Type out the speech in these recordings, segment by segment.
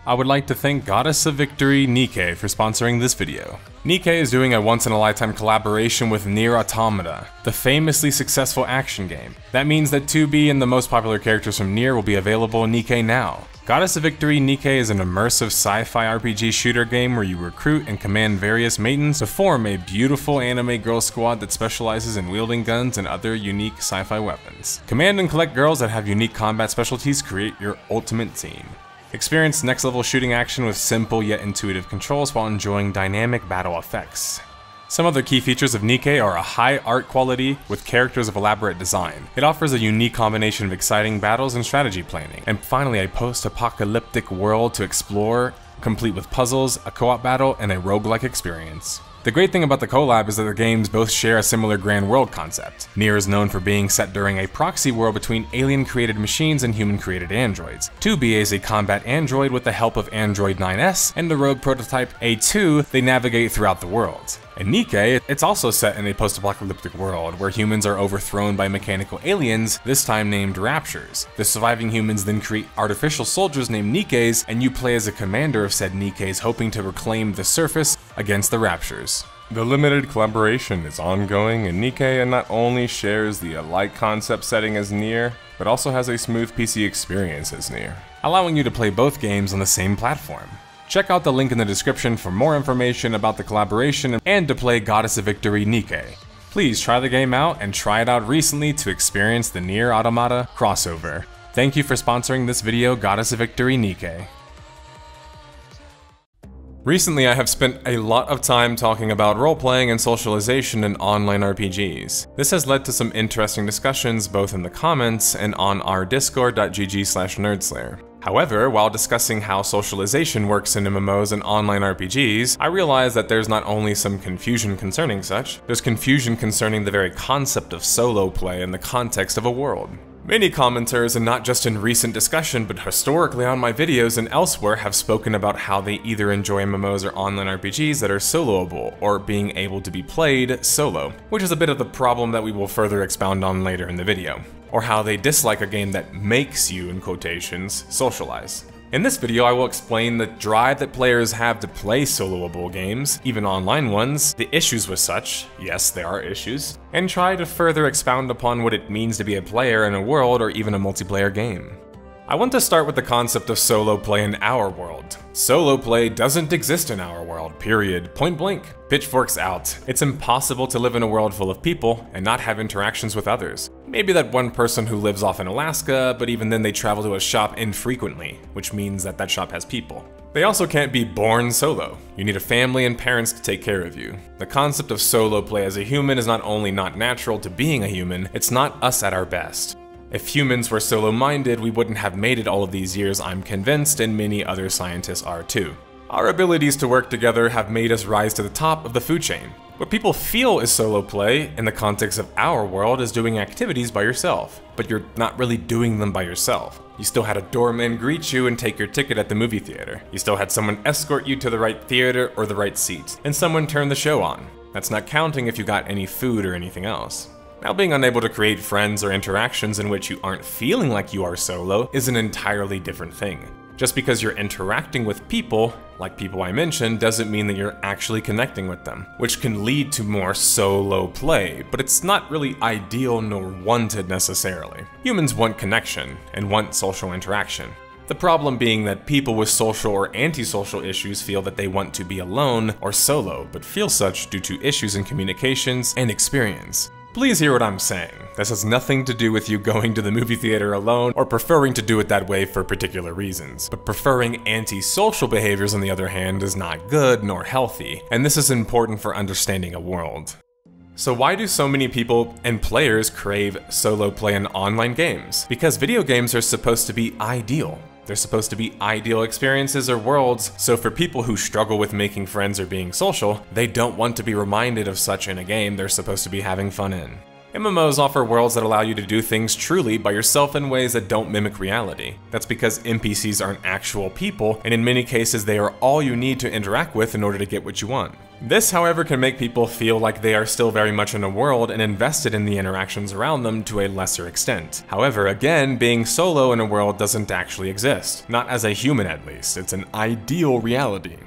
I would like to thank Goddess of Victory Nikke for sponsoring this video. Nikke is doing a once-in-a-lifetime collaboration with Nier Automata, the famously successful action game. That means that 2B and the most popular characters from Nier will be available in Nikke now. Goddess of Victory Nikke is an immersive sci-fi RPG shooter game where you recruit and command various maidens to form a beautiful anime girl squad that specializes in wielding guns and other unique sci-fi weapons. Command and collect girls that have unique combat specialties to create your ultimate team. Experience next-level shooting action with simple yet intuitive controls while enjoying dynamic battle effects. Some other key features of Nikke are a high art quality with characters of elaborate design. It offers a unique combination of exciting battles and strategy planning. And finally, a post-apocalyptic world to explore, complete with puzzles, a co-op battle, and a roguelike experience. The great thing about the collab is that the games both share a similar grand world concept. Nier is known for being set during a proxy world between alien-created machines and human-created androids. 2B is a combat android with the help of Android 9S, and the rogue prototype A2 they navigate throughout the world. In Nikke, it's also set in a post-apocalyptic world where humans are overthrown by mechanical aliens, this time named Raptures. The surviving humans then create artificial soldiers named Nikkes, and you play as a commander of said Nikkes hoping to reclaim the surface against the Raptures. The limited collaboration is ongoing, and Nikke not only shares the alike concept setting as Nier, but also has a smooth PC experience as Nier, allowing you to play both games on the same platform. Check out the link in the description for more information about the collaboration and to play Goddess of Victory Nikke. Please try the game out and try it out recently to experience the Nier Automata crossover. Thank you for sponsoring this video, Goddess of Victory Nikke. Recently, I have spent a lot of time talking about role-playing and socialization in online RPGs. This has led to some interesting discussions both in the comments and on our discord.gg/nerdSlayer. However, while discussing how socialization works in MMOs and online RPGs, I realized that there's not only some confusion concerning such, there's confusion concerning the very concept of solo play in the context of a world. Many commenters, and not just in recent discussion, but historically on my videos and elsewhere, have spoken about how they either enjoy MMOs or online RPGs that are soloable, or being able to be played solo, which is a bit of the problem that we will further expound on later in the video. Or how they dislike a game that makes you, in quotations, socialize. In this video, I will explain the drive that players have to play soloable games, even online ones, the issues with such, yes, there are issues, and try to further expound upon what it means to be a player in a world or even a multiplayer game. I want to start with the concept of solo play in our world. Solo play doesn't exist in our world, period. Point blank. Pitchforks out. It's impossible to live in a world full of people and not have interactions with others. Maybe that one person who lives off in Alaska, but even then they travel to a shop infrequently, which means that that shop has people. They also can't be born solo. You need a family and parents to take care of you. The concept of solo play as a human is not only not natural to being a human, it's not us at our best. If humans were solo-minded, we wouldn't have made it all of these years, I'm convinced, and many other scientists are too. Our abilities to work together have made us rise to the top of the food chain. What people feel is solo play, in the context of our world, is doing activities by yourself. But you're not really doing them by yourself. You still had a doorman greet you and take your ticket at the movie theater. You still had someone escort you to the right theater or the right seat. And someone turned the show on. That's not counting if you got any food or anything else. Now, being unable to create friends or interactions in which you aren't feeling like you are solo is an entirely different thing. Just because you're interacting with people, like people I mentioned, doesn't mean that you're actually connecting with them, which can lead to more solo play, but it's not really ideal nor wanted necessarily. Humans want connection and want social interaction. The problem being that people with social or antisocial issues feel that they want to be alone or solo, but feel such due to issues in communications and experience. Please hear what I'm saying. This has nothing to do with you going to the movie theater alone or preferring to do it that way for particular reasons. But preferring antisocial behaviors, on the other hand, is not good nor healthy, and this is important for understanding a world. So why do so many people and players crave solo play in online games? Because video games are supposed to be ideal. They're supposed to be ideal experiences or worlds, so for people who struggle with making friends or being social, they don't want to be reminded of such in a game they're supposed to be having fun in. MMOs offer worlds that allow you to do things truly by yourself in ways that don't mimic reality. That's because NPCs aren't actual people, and in many cases they are all you need to interact with in order to get what you want. This, however, can make people feel like they are still very much in a world and invested in the interactions around them to a lesser extent. However, again, being solo in a world doesn't actually exist. Not as a human at least, it's an ideal reality.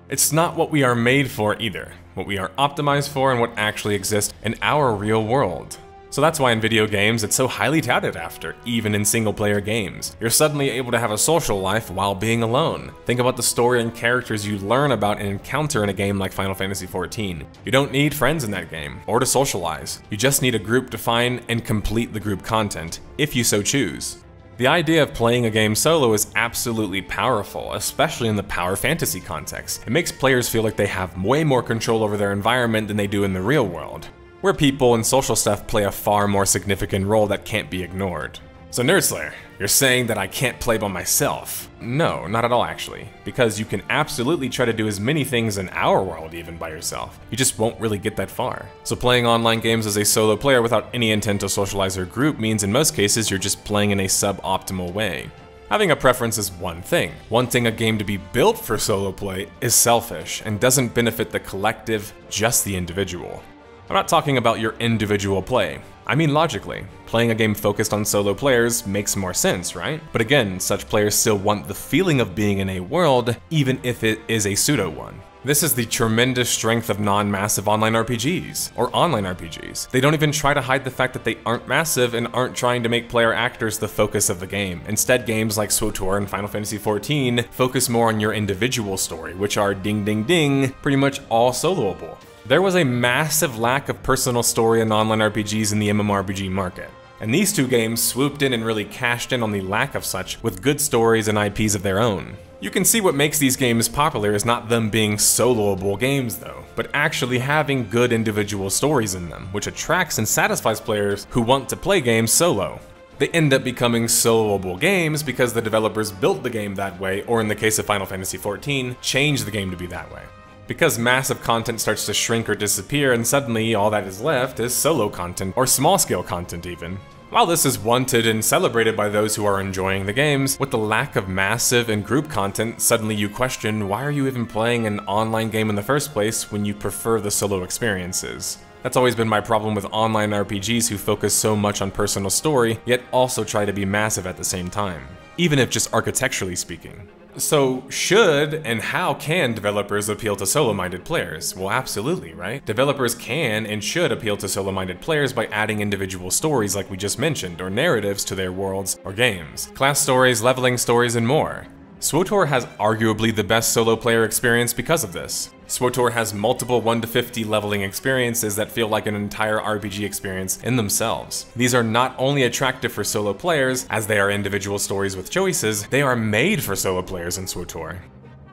It's not what we are made for either, what we are optimized for and what actually exists in our real world. So that's why in video games it's so highly touted after, even in single-player games. You're suddenly able to have a social life while being alone. Think about the story and characters you learn about and encounter in a game like Final Fantasy XIV. You don't need friends in that game, or to socialize. You just need a group to find and complete the group content, if you so choose. The idea of playing a game solo is absolutely powerful, especially in the power fantasy context. It makes players feel like they have way more control over their environment than they do in the real world, where people and social stuff play a far more significant role that can't be ignored. So nerdSlayer, you're saying that I can't play by myself? No, not at all actually, because you can absolutely try to do as many things in our world even by yourself. You just won't really get that far. So playing online games as a solo player without any intent to socialize or group means in most cases you're just playing in a suboptimal way. Having a preference is one thing. Wanting a game to be built for solo play is selfish and doesn't benefit the collective, just the individual. I'm not talking about your individual play. I mean logically. Playing a game focused on solo players makes more sense, right? But again, such players still want the feeling of being in a world, even if it is a pseudo one. This is the tremendous strength of non-massive online RPGs, or online RPGs. They don't even try to hide the fact that they aren't massive and aren't trying to make player actors the focus of the game. Instead, games like SWTOR and Final Fantasy XIV focus more on your individual story, which are ding ding ding, pretty much all soloable. There was a massive lack of personal story in online RPGs in the MMORPG market, and these two games swooped in and really cashed in on the lack of such with good stories and IPs of their own. You can see what makes these games popular is not them being soloable games though, but actually having good individual stories in them, which attracts and satisfies players who want to play games solo. They end up becoming soloable games because the developers built the game that way, or in the case of Final Fantasy XIV, changed the game to be that way. Because massive content starts to shrink or disappear and suddenly all that is left is solo content, or small-scale content even. While this is wanted and celebrated by those who are enjoying the games, with the lack of massive and group content, suddenly you question why are you even playing an online game in the first place when you prefer the solo experiences. That's always been my problem with online RPGs who focus so much on personal story, yet also try to be massive at the same time, even if just architecturally speaking. So should and how can developers appeal to solo-minded players? Well, absolutely, right? Developers can and should appeal to solo-minded players by adding individual stories like we just mentioned, or narratives to their worlds or games. Class stories, leveling stories, and more. SWTOR has arguably the best solo player experience because of this. SWTOR has multiple 1 to 50 leveling experiences that feel like an entire RPG experience in themselves. These are not only attractive for solo players, as they are individual stories with choices, they are made for solo players in SWTOR.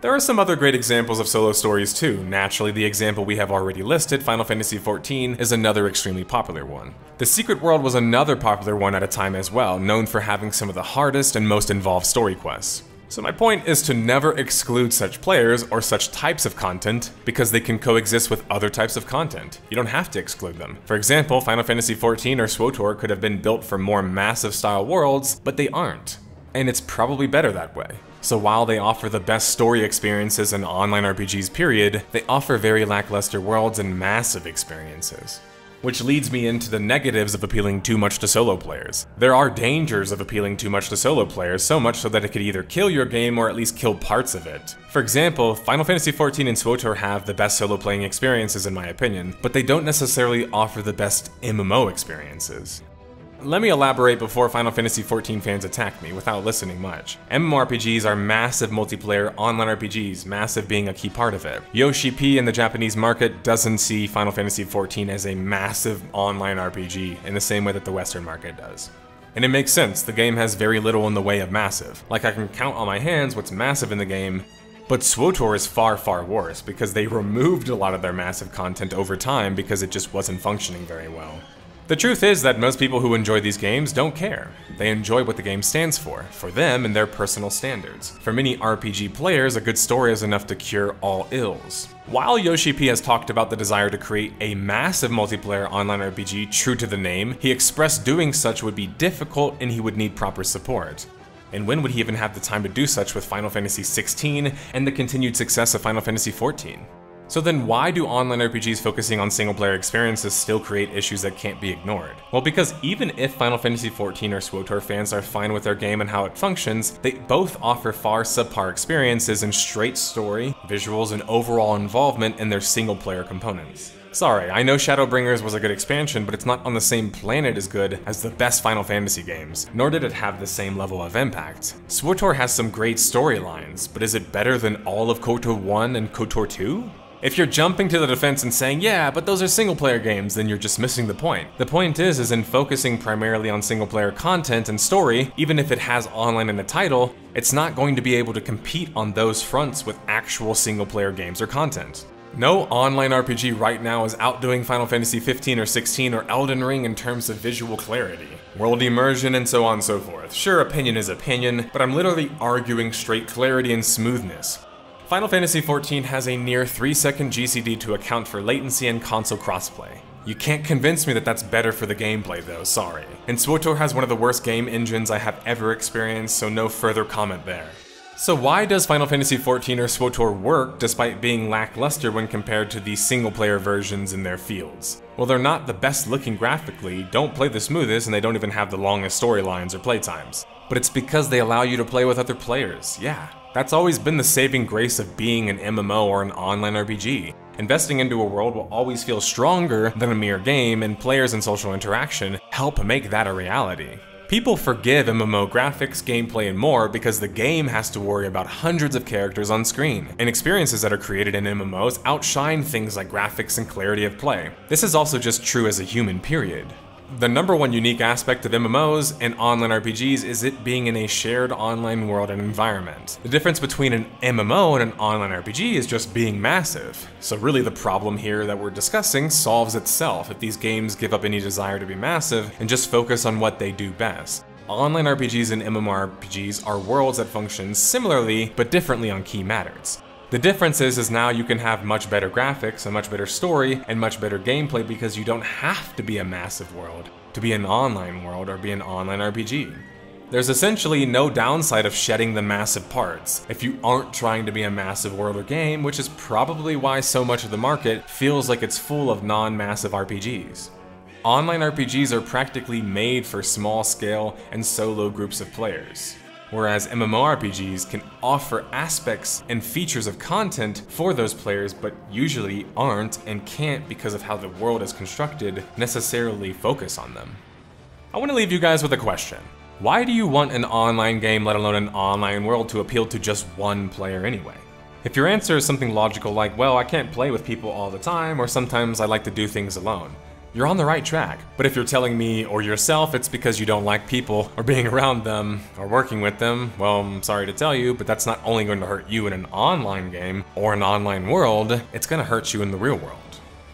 There are some other great examples of solo stories too. Naturally, the example we have already listed, Final Fantasy XIV, is another extremely popular one. The Secret World was another popular one at a time as well, known for having some of the hardest and most involved story quests. So my point is to never exclude such players or such types of content because they can coexist with other types of content. You don't have to exclude them. For example, Final Fantasy XIV or SWTOR could have been built for more massive style worlds, but they aren't. And it's probably better that way. So while they offer the best story experiences in online RPGs period, they offer very lackluster worlds and massive experiences. Which leads me into the negatives of appealing too much to solo players. There are dangers of appealing too much to solo players, so much so that it could either kill your game or at least kill parts of it. For example, Final Fantasy XIV and SWTOR have the best solo playing experiences in my opinion, but they don't necessarily offer the best MMO experiences. Let me elaborate before Final Fantasy XIV fans attack me without listening much. MMORPGs are massive multiplayer online RPGs, massive being a key part of it. Yoshi P in the Japanese market doesn't see Final Fantasy XIV as a massive online RPG in the same way that the Western market does. And it makes sense, the game has very little in the way of massive. Like I can count on my hands what's massive in the game, but SWTOR is far, far worse because they removed a lot of their massive content over time because it just wasn't functioning very well. The truth is that most people who enjoy these games don't care. They enjoy what the game stands for them and their personal standards. For many RPG players, a good story is enough to cure all ills. While Yoshi P has talked about the desire to create a massive multiplayer online RPG true to the name, he expressed doing such would be difficult and he would need proper support. And when would he even have the time to do such with Final Fantasy XVI and the continued success of Final Fantasy XIV? So then why do online RPGs focusing on single-player experiences still create issues that can't be ignored? Well, because even if Final Fantasy XIV or SWTOR fans are fine with their game and how it functions, they both offer far subpar experiences in straight story, visuals, and overall involvement in their single-player components. Sorry, I know Shadowbringers was a good expansion, but it's not on the same planet as good as the best Final Fantasy games, nor did it have the same level of impact. SWTOR has some great storylines, but is it better than all of KOTOR 1 and KOTOR 2? If you're jumping to the defense and saying, yeah, but those are single-player games, then you're just missing the point. The point is in focusing primarily on single-player content and story, even if it has online in the title, it's not going to be able to compete on those fronts with actual single-player games or content. No online RPG right now is outdoing Final Fantasy 15 or 16 or Elden Ring in terms of visual clarity, world immersion, and so on and so forth. Sure, opinion is opinion, but I'm literally arguing straight clarity and smoothness. Final Fantasy XIV has a near 3-second GCD to account for latency and console crossplay. You can't convince me that that's better for the gameplay though, sorry. And SWTOR has one of the worst game engines I have ever experienced, so no further comment there. So why does Final Fantasy XIV or SWTOR work despite being lackluster when compared to the single-player versions in their fields? Well, they're not the best looking graphically, don't play the smoothest, and they don't even have the longest storylines or playtimes. But it's because they allow you to play with other players, yeah. That's always been the saving grace of being an MMO or an online RPG. Investing into a world will always feel stronger than a mere game, and players and social interaction help make that a reality. People forgive MMO graphics, gameplay, and more because the game has to worry about hundreds of characters on screen, and experiences that are created in MMOs outshine things like graphics and clarity of play. This is also just true as a human, period. The number one unique aspect of MMOs and online RPGs is it being in a shared online world and environment. The difference between an MMO and an online RPG is just being massive. So really the problem here that we're discussing solves itself if these games give up any desire to be massive and just focus on what they do best. Online RPGs and MMORPGs are worlds that function similarly but differently on key matters. The difference is now you can have much better graphics, a much better story, and much better gameplay because you don't have to be a massive world to be an online world or be an online RPG. There's essentially no downside of shedding the massive parts if you aren't trying to be a massive world or game, which is probably why so much of the market feels like it's full of non-massive RPGs. Online RPGs are practically made for small scale and solo groups of players. Whereas MMORPGs can offer aspects and features of content for those players, but usually aren't and can't because of how the world is constructed necessarily focus on them. I want to leave you guys with a question. Why do you want an online game, let alone an online world, to appeal to just one player anyway? If your answer is something logical like, well, I can't play with people all the time, or sometimes I like to do things alone, you're on the right track. But if you're telling me or yourself it's because you don't like people or being around them or working with them, well, I'm sorry to tell you, but that's not only going to hurt you in an online game or an online world, it's going to hurt you in the real world.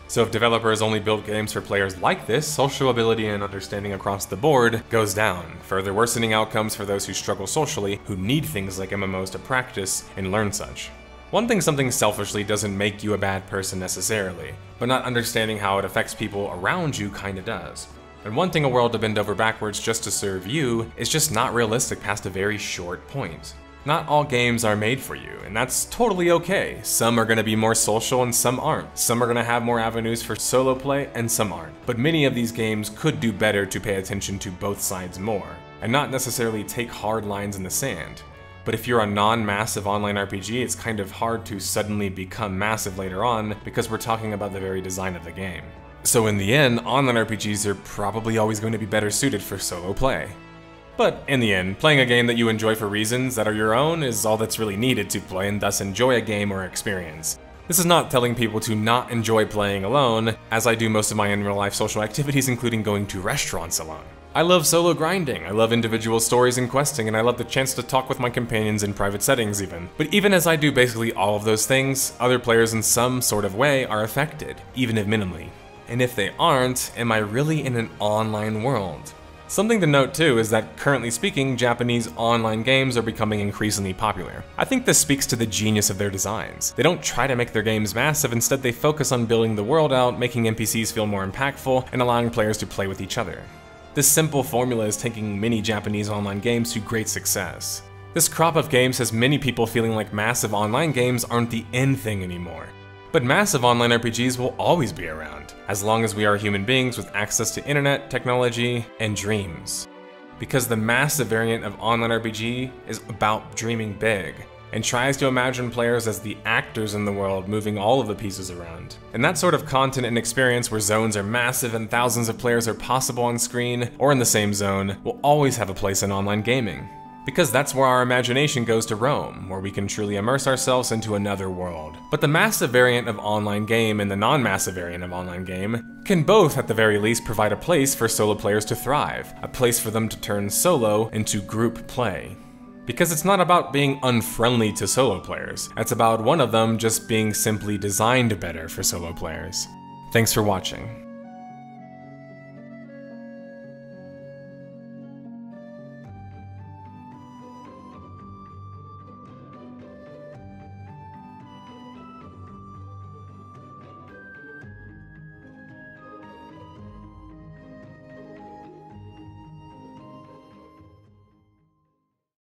So if developers only build games for players like this, social ability and understanding across the board goes down, further worsening outcomes for those who struggle socially, who need things like MMOs to practice and learn such. Wanting something selfishly doesn't make you a bad person necessarily, but not understanding how it affects people around you kinda does. And wanting a world to bend over backwards just to serve you is just not realistic past a very short point. Not all games are made for you, and that's totally okay. Some are gonna be more social and some aren't. Some are gonna have more avenues for solo play and some aren't. But many of these games could do better to pay attention to both sides more, and not necessarily take hard lines in the sand. But if you're a non-massive online RPG, it's kind of hard to suddenly become massive later on because we're talking about the very design of the game. So in the end, online RPGs are probably always going to be better suited for solo play. But in the end, playing a game that you enjoy for reasons that are your own is all that's really needed to play and thus enjoy a game or experience. This is not telling people to not enjoy playing alone, as I do most of my in real life social activities, including going to restaurants alone. I love solo grinding, I love individual stories and questing, and I love the chance to talk with my companions in private settings even. But even as I do basically all of those things, other players in some sort of way are affected, even if minimally. And if they aren't, am I really in an online world? Something to note too is that, currently speaking, Japanese online games are becoming increasingly popular. I think this speaks to the genius of their designs. They don't try to make their games massive, instead they focus on building the world out, making NPCs feel more impactful, and allowing players to play with each other. This simple formula is taking many Japanese online games to great success. This crop of games has many people feeling like massive online games aren't the in thing anymore. But massive online RPGs will always be around, as long as we are human beings with access to internet, technology, and dreams. Because the massive variant of online RPG is about dreaming big, and tries to imagine players as the actors in the world moving all of the pieces around. And that sort of content and experience where zones are massive and thousands of players are possible on screen, or in the same zone, will always have a place in online gaming. Because that's where our imagination goes to roam, where we can truly immerse ourselves into another world. But the massive variant of online game and the non-massive variant of online game can both, at the very least, provide a place for solo players to thrive, a place for them to turn solo into group play. Because it's not about being unfriendly to solo players, it's about one of them just being simply designed better for solo players. Thanks for watching.